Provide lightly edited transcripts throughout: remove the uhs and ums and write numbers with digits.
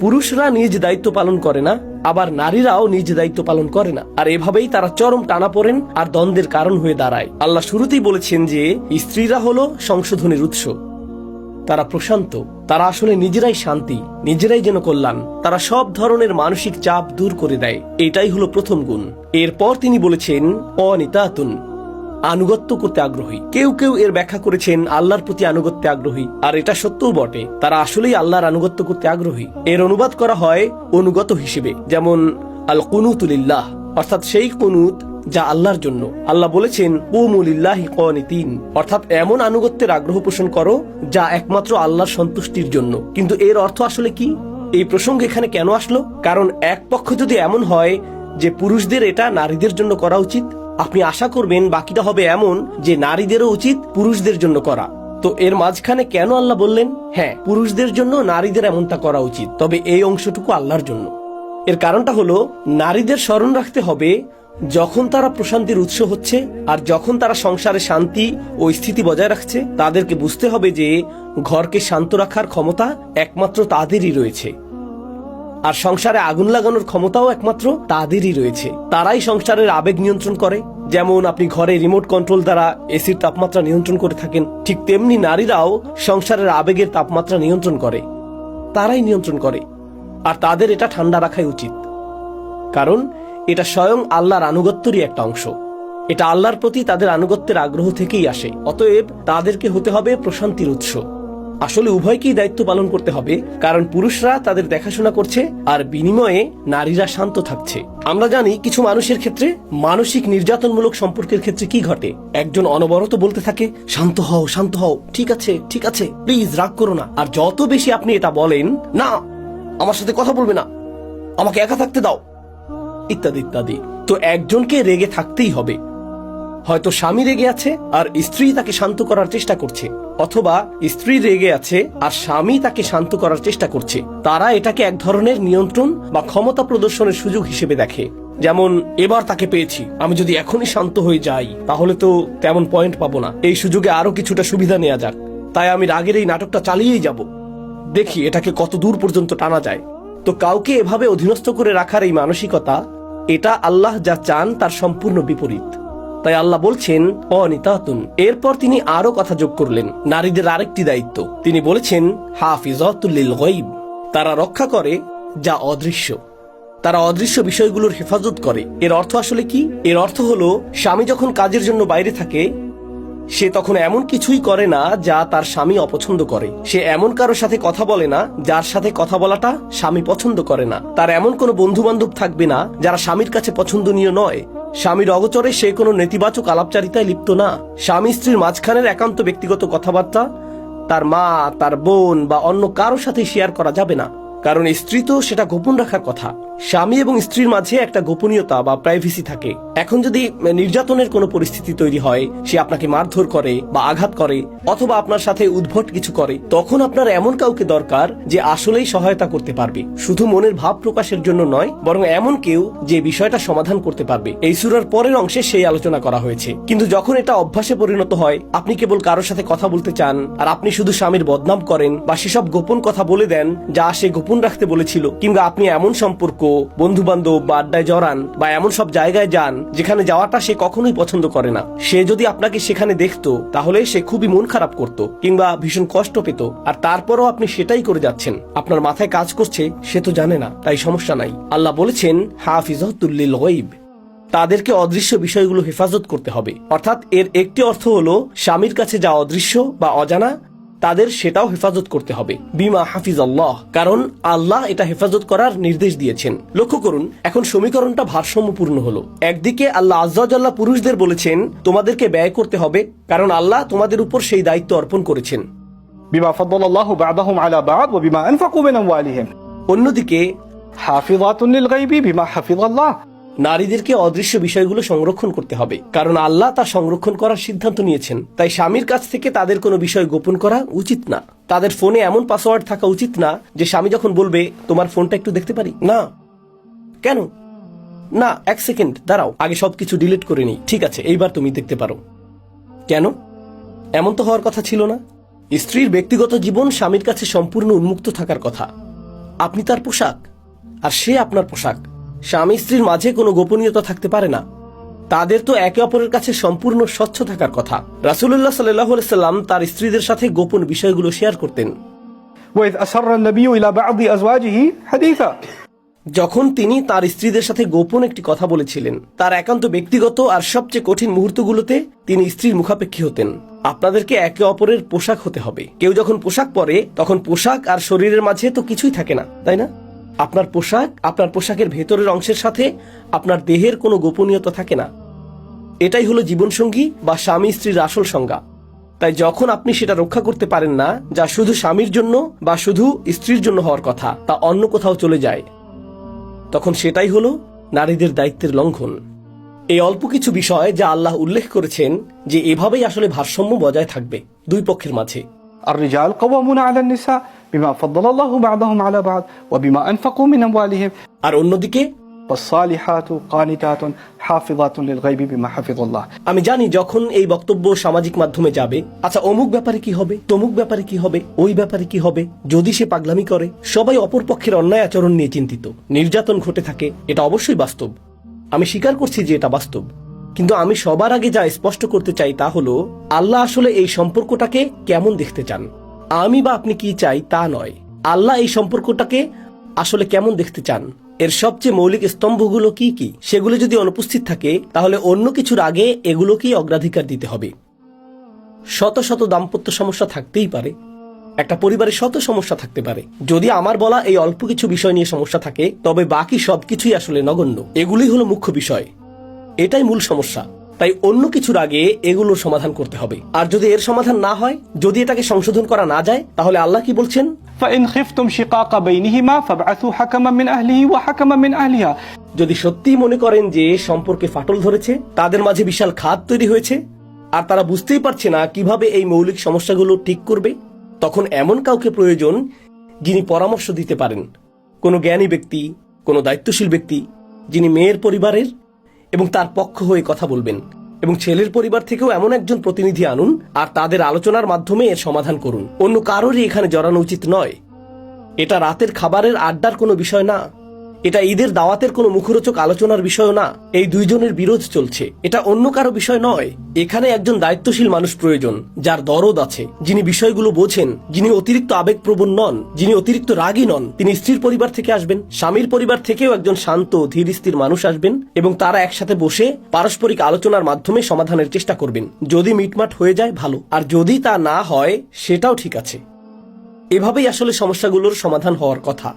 পুরুষরা নিজ দায়িত্ব পালন করে না, আবার নারীরাও নিজ দায়িত্ব পালন করে না, আর এভাবেই তারা চরম টানাপোড়েন আর দ্বন্দ্বের কারণ হয়ে দাঁড়ায়। আল্লাহ শুরুতেই বলেছেন যে স্ত্রীরা হলো সংশোধনের উৎস, তারা প্রশান্ত, তারা আসলে নিজেরাই শান্তি, নিজেরাই যেন কল্যাণ, তারা সব ধরনের মানসিক চাপ দূর করে দেয়। এটাই হলো প্রথম গুণ। এরপর তিনি বলেছেন অনিতাতুন, আনুগত্য করতে আগ্রহী। কেউ কেউ এর ব্যাখ্যা করেছেন আল্লাহর প্রতি আনুগত্যে আগ্রহী, আর এটা সত্যও বটে, তারা আসলেই আল্লাহর আনুগত্য করতে আগ্রহী। এর অনুবাদ করা হয় অনুগত হিসেবে, যেমন আল কুনুতু লিল্লাহ, অর্থাৎ সেই কুনুত যা আল্লাহর জন্য। আল্লাহ বলেছেন কুমু লিল্লাহি কানিতিন, অর্থাৎ এমন আনুগত্যের আগ্রহ পোষণ করো যা একমাত্র আল্লাহর সন্তুষ্টির জন্য। কিন্তু এর অর্থ আসলে কি? এই প্রসঙ্গ এখানে কেন আসলো? কারণ এক পক্ষ যদি এমন হয় যে পুরুষদের এটা নারীদের জন্য করা উচিত, আপনি আশা করবেন বাকিটা হবে এমন যে নারীদেরও উচিত পুরুষদের জন্য করা। তো এর মাঝখানে কেন আল্লাহ বললেন হ্যাঁ পুরুষদের জন্য নারীদের এমনটা করা উচিত, তবে এই অংশটুকু আল্লাহর জন্য? এর কারণটা হলো নারীদের স্মরণ রাখতে হবে যখন তারা প্রশান্তির উৎস হচ্ছে আর যখন তারা সংসারে শান্তি ও স্থিতি বজায় রাখছে, তাদেরকে বুঝতে হবে যে ঘরকে শান্ত রাখার ক্ষমতা একমাত্র তাদেরই রয়েছে, আর সংসারে আগুন লাগানোর ক্ষমতাও একমাত্র তাদেরই রয়েছে। তারাই সংসারের আবেগ নিয়ন্ত্রণ করে। যেমন আপনি ঘরে রিমোট কন্ট্রোল দ্বারা এসির তাপমাত্রা নিয়ন্ত্রণ করে থাকেন, ঠিক তেমনি নারীরাও সংসারের আবেগের তাপমাত্রা নিয়ন্ত্রণ করে, তারাই নিয়ন্ত্রণ করে। আর তাদের এটা ঠান্ডা রাখাই উচিত, কারণ এটা স্বয়ং আল্লাহর আনুগত্যেরই একটা অংশ। এটা আল্লাহর প্রতি তাদের আনুগত্যের আগ্রহ থেকেই আসে। অতএব তাদেরকে হতে হবে প্রশান্তির উৎস। আসলে উভয়কেই দায়িত্ব পালন করতে হবে, কারণ পুরুষরা তাদের দেখাশোনা করছে আর বিনিময়ে নারীরা শান্ত থাকছে। আমরা জানি কিছু মানুষের ক্ষেত্রে মানসিক নির্যাতনমূলক সম্পর্কের ক্ষেত্রে কি ঘটে, একজন অনবরত বলতে থাকে শান্ত হও শান্ত হও, ঠিক আছে ঠিক আছে, প্লিজ রাগ করো না। আর যত বেশি আপনি এটা বলেন, না আমার সাথে কথা বলবে না, আমাকে একা থাকতে দাও, ইত্যাদি ইত্যাদি, তো একজনকে রেগে থাকতেই হবে। হয়তো স্বামী রেগে আছে আর স্ত্রী তাকে শান্ত করার চেষ্টা করছে, অথবা স্ত্রী রেগে আছে আর স্বামী তাকে শান্ত করার চেষ্টা করছে। তারা এটাকে এক ধরনের নিয়ন্ত্রণ বা ক্ষমতা প্রদর্শনের সুযোগ হিসেবে দেখে। যেমন এবার তাকে পেয়েছি, আমি যদি এখনই শান্ত হয়ে যাই তাহলে তো তেমন পয়েন্ট পাবো না, এই সুযোগে আরো কিছুটা সুবিধা নেওয়া যাক, তাই আমি রাগের এই নাটকটা চালিয়েই যাব, দেখি এটাকে কত দূর পর্যন্ত টানা যায়। তো কাউকে এভাবে অধীনস্থ করে রাখার এই মানসিকতা, এটা আল্লাহ যা চান তার সম্পূর্ণ বিপরীত। তাই আল্লাহ বলছেন অনিতাতুন। এরপর তিনি আরো কথা যোগ করলেন নারীদের আরেকটি দায়িত্ব। তিনি বলেছেন হাফিজাতুল লিল গায়ব, তারা রক্ষা করে যা অদৃশ্য, তারা অদৃশ্য বিষয়গুলোর হেফাজত করে। এর অর্থ আসলে কি? এর অর্থ হলো স্বামী যখন কাজের জন্য বাইরে থাকে, সে তখন এমন কিছুই করে না যা তার স্বামী অপছন্দ করে। সে এমন কারোর সাথে কথা বলে না যার সাথে কথা বলাটা স্বামী পছন্দ করে না। তার এমন কোনো বন্ধু বান্ধব থাকবে না যারা স্বামীর কাছে পছন্দনীয় নয়। স্বামীর অগোচরে সে কোনো নেতিবাচক আলাপচারিতায় লিপ্ত না। স্বামী স্ত্রীর মাঝখানের একান্ত ব্যক্তিগত কথাবার্তা তার মা, তার বোন বা অন্য কারোর সাথে শেয়ার করা যাবে না, কারণ স্ত্রী তো সেটা গোপন রাখার কথা। স্বামী এবং স্ত্রীর মাঝে একটা গোপনীয়তা বা প্রাইভেসি থাকে। এখন যদি নির্যাতনের কোনো পরিস্থিতি তৈরি হয়, সে আপনাকে মারধর করে বা আঘাত করে অথবা আপনার সাথে উদ্ভট কিছু করে, তখন আপনার এমন কাউকে দরকার যে আসলেই সহায়তা করতে পারবে, শুধু মনের ভাব প্রকাশের জন্য নয়, বরং এমন কেউ যে বিষয়টা সমাধান করতে পারবে। এই সূরার পরের অংশে সেই আলোচনা করা হয়েছে। কিন্তু যখন এটা অভ্যাসে পরিণত হয়, আপনি কেবল কারোর সাথে কথা বলতে চান আর আপনি শুধু স্বামীর বদনাম করেন বা সেসব গোপন কথা বলে দেন যা সে গোপন রাখতে বলেছিল, কিংবা আপনি এমন সম্পর্ক, বন্ধু বান্ধব বা আড্ডায় জড়ান বা এমন সব জায়গায় যান যেখানে যাওয়াটা সে কখনোই পছন্দ করে না, সে যদি আপনাকে সেখানে দেখতো তাহলে সে খুবই মন খারাপ করত কিংবা ভীষণ কষ্ট পেত। আর তারপরও আপনি সেটাই করে যাচ্ছেন, আপনার মাথায় কাজ করছে, সে তো জানে না, তাই সমস্যা নাই। আল্লাহ বলেছেন হাফিজাতুল লিল গায়ব, তাদেরকে অদৃশ্য বিষয়গুলো হেফাজত করতে হবে। অর্থাৎ এর একটি অর্থ হলো স্বামীর কাছে যা অদৃশ্য বা অজানা তাদের সেটাও হেফাজত করতে হবে বিমা হাফিজ আল্লাহ, কারণ আল্লাহ এটা হেফাজত করার নির্দেশ দিয়েছেন। লক্ষ্য করুন, এখন সমীকরণটা ভারসাম্যপূর্ণ হলো। একদিকে আল্লাহ আজ্জা ওয়া জাল্লা পুরুষদের বলেছেন তোমাদেরকে ব্যয় করতে হবে, কারণ আল্লাহ তোমাদের উপর সেই দায়িত্ব অর্পণ করেছেন। বিমা ফাদ্দালাল্লাহু বা'দাহুম আলা বা'দ ওয়া বিমা আনফাকু মিন আমওয়ালিহিম। অন্যদিকে হাফিজাতুন লিল গায়বি বিমা হাফিজাল্লাহ, নারীদেরকে অদৃশ্য বিষয়গুলো সংরক্ষণ করতে হবে, কারণ আল্লাহ তা সংরক্ষণ করার সিদ্ধান্ত নিয়েছেন। তাই স্বামীর কাছ থেকে তাদের কোনো বিষয় গোপন করা উচিত না। তাদের ফোনে এমন পাসওয়ার্ড থাকা উচিত না যে স্বামী যখন বলবে তোমার ফোনটা একটু দেখতে পারি, না কেন, না এক সেকেন্ড দাঁড়াও, আগে সবকিছু ডিলিট করে নিই, ঠিক আছে এইবার তুমি দেখতে পারো। কেন? এমন তো হওয়ার কথা ছিল না। স্ত্রীর ব্যক্তিগত জীবন স্বামীর কাছে সম্পূর্ণ উন্মুক্ত থাকার কথা। আপনি তার পোশাক আর সে আপনার পোশাক। স্বামী স্ত্রীর মাঝে কোনো গোপনীয়তা থাকতে পারে না। তাদের তো একে অপরের কাছে সম্পূর্ণ স্বচ্ছ থাকার কথা। রাসূলুল্লাহ সাল্লাল্লাহু আলাইহি সাল্লাম তার স্ত্রীদের সাথে গোপন বিষয়গুলো শেয়ার করতেন। وإذ أسر النبي إلى بعض أزواجه حديثا যখন তিনি তার স্ত্রীদের সাথে গোপন একটি কথা বলেছিলেন, তার একান্ত ব্যক্তিগত আর সবচেয়ে কঠিন মুহূর্তগুলোতে তিনি স্ত্রীর মুখাপেক্ষী হতেন। আপনাদেরকে একে অপরের পোশাক হতে হবে। কেউ যখন পোশাক পরে তখন পোশাক আর শরীরের মাঝে তো কিছুই থাকে না, তাই না? আপনার পোশাক, আপনার পোশাকের ভেতরের অংশের সাথে আপনার দেহের কোনো গোপনীয়তা থাকে না। এটাই হলো জীবনসঙ্গী বা স্বামী স্ত্রীর আসল সংজ্ঞা। তাই যখন আপনি সেটা রক্ষা করতে পারেন না, যা শুধু স্বামীর জন্য বা শুধু স্ত্রীর জন্য হওয়ার কথা, তা অন্য কোথাও চলে যায়, তখন সেটাই হলো নারীদের দায়িত্বের লঙ্ঘন। এই অল্প কিছু বিষয় যা আল্লাহ উল্লেখ করেছেন যে এভাবেই আসলে ভারসাম্য বজায় থাকবে দুই পক্ষের মাঝে। الرجال قوامون على النساء بما فضل الله بعضهم على بعض وبما أنفقوا من أموالهم আর অন্যদিকে والصالحات قانتات حافظات للغيب بما حفظ الله। আমি জানি যখন এই বক্তব্য সামাজিক মাধ্যমে যাবে, আচ্ছা অমুক ব্যাপারে কি হবে, তমুক ব্যাপারে কি হবে, ওই ব্যাপারে কি হবে, যদি সে পাগলামি করে। সবাই অপর পক্ষের অন্যায় আচরণ নিয়ে চিন্তিত, নির্যাতন ঘটে থাকে। এটা অবশ্যই বাস্তব, আমি স্বীকার করছি যে এটা বাস্তব। কিন্তু আমি সবার আগে যা স্পষ্ট করতে চাই তা হলো, আল্লাহ আসলে এই সম্পর্কটাকে কেমন দেখতে চান। আমি বা আপনি কি চাই তা নয়, আল্লাহ এই সম্পর্কটাকে আসলে কেমন দেখতে চান। এর সবচেয়ে মৌলিক স্তম্ভগুলো কি কি, সেগুলো যদি অনুপস্থিত থাকে তাহলে অন্য কিছুর আগে এগুলোকেই অগ্রাধিকার দিতে হবে। শত শত দাম্পত্য সমস্যা থাকতেই পারে, একটা পরিবারে শত সমস্যা থাকতে পারে। যদি আমার বলা এই অল্প কিছু বিষয় নিয়ে সমস্যা থাকে, তবে বাকি সবকিছুই আসলে নগণ্য। এগুলোই হলো মুখ্য বিষয়, এটাই মূল সমস্যা। তাই অন্য কিছুর আগে এগুলোর সমাধান করতে হবে। আর যদি এর সমাধান না হয়, যদি এটাকে সংশোধন করা না যায়, তাহলে আল্লাহ কি বলছেন? فإن خفتم شقاق بينهما فابعثوا حكما من أهله وحكما من أهلها। যদি সত্যিই মনে করেন যে সম্পর্কে ফাটল ধরেছে, তাদের মাঝে বিশাল খাত তৈরি হয়েছে, আর তারা বুঝতেই পারছে না কিভাবে এই মৌলিক সমস্যাগুলো ঠিক করবে, তখন এমন কাউকে প্রয়োজন যিনি পরামর্শ দিতে পারেন। কোনো জ্ঞানী ব্যক্তি, কোনো দায়িত্বশীল ব্যক্তি, যিনি মেয়ের পরিবারের এবং তার পক্ষ হয়ে কথা বলবেন। এবং ছেলের পরিবার থেকেও এমন একজন প্রতিনিধি আনুন, আর তাদের আলোচনার মাধ্যমে এর সমাধান করুন। অন্য কারোরই এখানে জড়ানো উচিত নয়। এটা রাতের খাবারের আড্ডার কোনো বিষয় না, এটা ঈদের দাওয়াতের কোনো মুখরোচক আলোচনার বিষয় না। এই দুইজনের বিরোধ চলছে, এটা অন্য কারো বিষয় নয়। এখানে একজন দায়িত্বশীল মানুষ প্রয়োজন, যার দরদ আছে, যিনি বিষয়গুলো বোঝেন, যিনি অতিরিক্ত আবেগপ্রবণ নন, যিনি অতিরিক্ত রাগী নন। তিনি স্ত্রীর পরিবার থেকে আসবেন, স্বামীর পরিবার থেকেও একজন শান্ত ধীর স্থির মানুষ আসবেন, এবং তারা একসাথে বসে পারস্পরিক আলোচনার মাধ্যমে সমাধানের চেষ্টা করবেন। যদি মিটমাট হয়ে যায় ভালো, আর যদি তা না হয় সেটাও ঠিক আছে। এভাবেই আসলে সমস্যাগুলোর সমাধান হওয়ার কথা।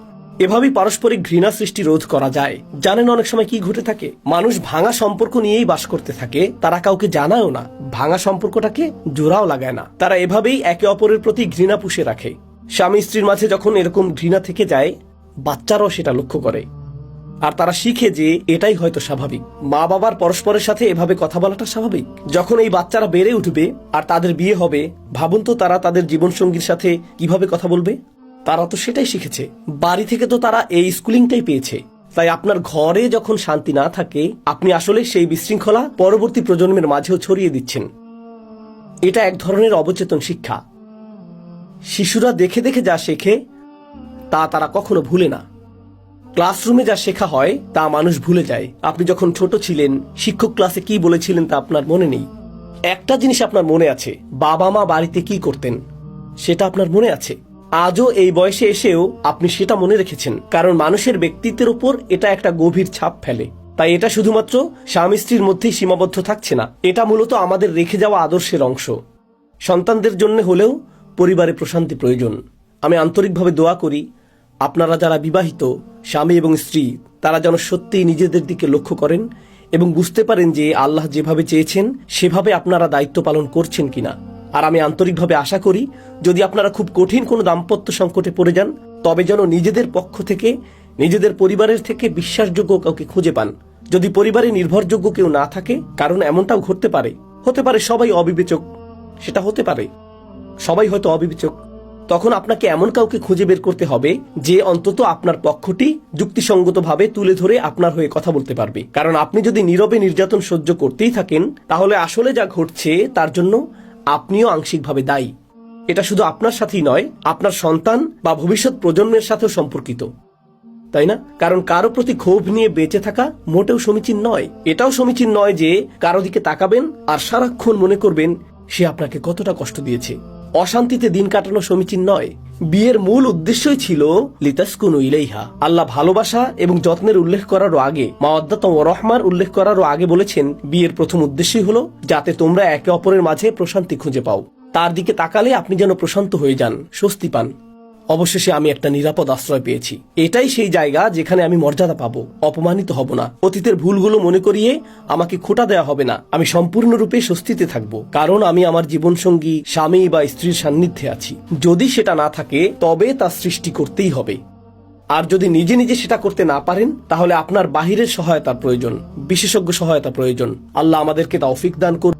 এভাবেই পারস্পরিক ঘৃণা সৃষ্টি রোধ করা যায়। জানেন অনেক সময় কি ঘটে থাকে? মানুষ ভাঙা সম্পর্ক নিয়েই বাস করতে থাকে, তারা কাউকে জানায়ও না, ভাঙা সম্পর্কটাকে জোড়াও লাগায় না। তারা এভাবেই একে অপরের প্রতি ঘৃণা পুষে রাখে। স্বামী স্ত্রীর মাঝে যখন এরকম ঘৃণা থেকে যায়, বাচ্চারাও সেটা লক্ষ্য করে, আর তারা শিখে যে এটাই হয়তো স্বাভাবিক। মা বাবার পরস্পরের সাথে এভাবে কথা বলাটা স্বাভাবিক। যখন এই বাচ্চারা বেড়ে উঠবে আর তাদের বিয়ে হবে, ভাবুন তো তারা তাদের জীবনসঙ্গীর সাথে কিভাবে কথা বলবে। তারা তো সেটাই শিখেছে, বাড়ি থেকে তো তারা এই স্কুলিংটাই পেয়েছে। তাই আপনার ঘরে যখন শান্তি না থাকে, আপনি আসলে সেই বিশৃঙ্খলা পরবর্তী প্রজন্মের মাঝেও ছড়িয়ে দিচ্ছেন। এটা এক ধরনের অবচেতন শিক্ষা। শিশুরা দেখে দেখে যা শেখে তা তারা কখনো ভুলে না। ক্লাসরুমে যা শেখা হয় তা মানুষ ভুলে যায়। আপনি যখন ছোট ছিলেন, শিক্ষক ক্লাসে কি বলেছিলেন তা আপনার মনে নেই। একটা জিনিস আপনার মনে আছে, বাবা মা বাড়িতে কি করতেন সেটা আপনার মনে আছে। আজও এই বয়সে এসেও আপনি সেটা মনে রেখেছেন, কারণ মানুষের ব্যক্তিত্বের উপর এটা একটা গভীর ছাপ ফেলে। তাই এটা শুধুমাত্র স্বামী স্ত্রীর মধ্যেই সীমাবদ্ধ থাকছে না, এটা মূলত আমাদের রেখে যাওয়া আদর্শের অংশ। সন্তানদের জন্য হলেও পরিবারে প্রশান্তি প্রয়োজন। আমি আন্তরিকভাবে দোয়া করি আপনারা যারা বিবাহিত স্বামী এবং স্ত্রী, তারা যেন সত্যিই নিজেদের দিকে লক্ষ্য করেন এবং বুঝতে পারেন যে আল্লাহ যেভাবে চেয়েছেন সেভাবে আপনারা দায়িত্ব পালন করছেন কিনা। আর আমি আন্তরিকভাবে আশা করি যদি আপনারা খুব কঠিন কোনো দাম্পত্য সংকটে পড়ে যান, তবে যেন নিজেদের পক্ষ থেকে, নিজেদের পরিবারের থেকে বিশ্বাসযোগ্য কাউকে খুঁজে পান। যদি পরিবারে নির্ভরযোগ্য কেউ না থাকে, কারণ এমনটাও ঘটতে পারে, হতে পারে সবাই অবিবেচক, সেটা হতে পারে সবাই হয়তো অবিবেচক, তখন আপনাকে এমন কাউকে খুঁজে বের করতে হবে যে অন্তত আপনার পক্ষটি যুক্তিসঙ্গতভাবে তুলে ধরে আপনার হয়ে কথা বলতে পারবে। কারণ আপনি যদি নীরবে নির্যাতন সহ্য করতেই থাকেন, তাহলে আসলে যা ঘটছে তার জন্য আপনিও আংশিকভাবে দায়ী। এটা শুধু আপনার সাথেই নয়, আপনার সন্তান বা ভবিষ্যৎ প্রজন্মের সাথেও সম্পর্কিত, তাই না? কারণ কারো প্রতি ক্ষোভ নিয়ে বেঁচে থাকা মোটেও সমীচীন নয়। এটাও সমীচীন নয় যে কারো দিকে তাকাবেন আর সারাক্ষণ মনে করবেন সে আপনাকে কতটা কষ্ট দিয়েছে। অশান্তিতে দিন কাটানো সমীচীন নয়। বিয়ের মূল উদ্দেশ্যই ছিল লিতাসকুনু ইলাইহা। আল্লাহ ভালোবাসা এবং যত্নের উল্লেখ করারও আগে, মাওয়াদ্দাত ওয়া রাহমার উল্লেখ করারও আগে বলেছেন বিয়ের প্রথম উদ্দেশ্যই হলো যাতে তোমরা একে অপরের মাঝে প্রশান্তি খুঁজে পাও। তার দিকে তাকালে আপনি যেন প্রশান্ত হয়ে যান, স্বস্তি পান। অবশেষে আমি একটা নিরাপদ আশ্রয় পেয়েছি। এটাই সেই জায়গা যেখানে আমি মর্যাদা পাবো, অপমানিত হব না, অতীতের ভুলগুলো মনে করিয়ে আমাকে খোঁটা দেওয়া হবে না। আমি সম্পূর্ণরূপে স্বস্তিতে থাকবো, কারণ আমি আমার জীবনসঙ্গী, স্বামী বা স্ত্রীর সান্নিধ্যে আছি। যদি সেটা না থাকে তবে তা সৃষ্টি করতেই হবে। আর যদি নিজে নিজে সেটা করতে না পারেন, তাহলে আপনার বাহিরের সহায়তা প্রয়োজন, বিশেষজ্ঞ সহায়তা প্রয়োজন। আল্লাহ আমাদেরকে তৌফিক দান করুন।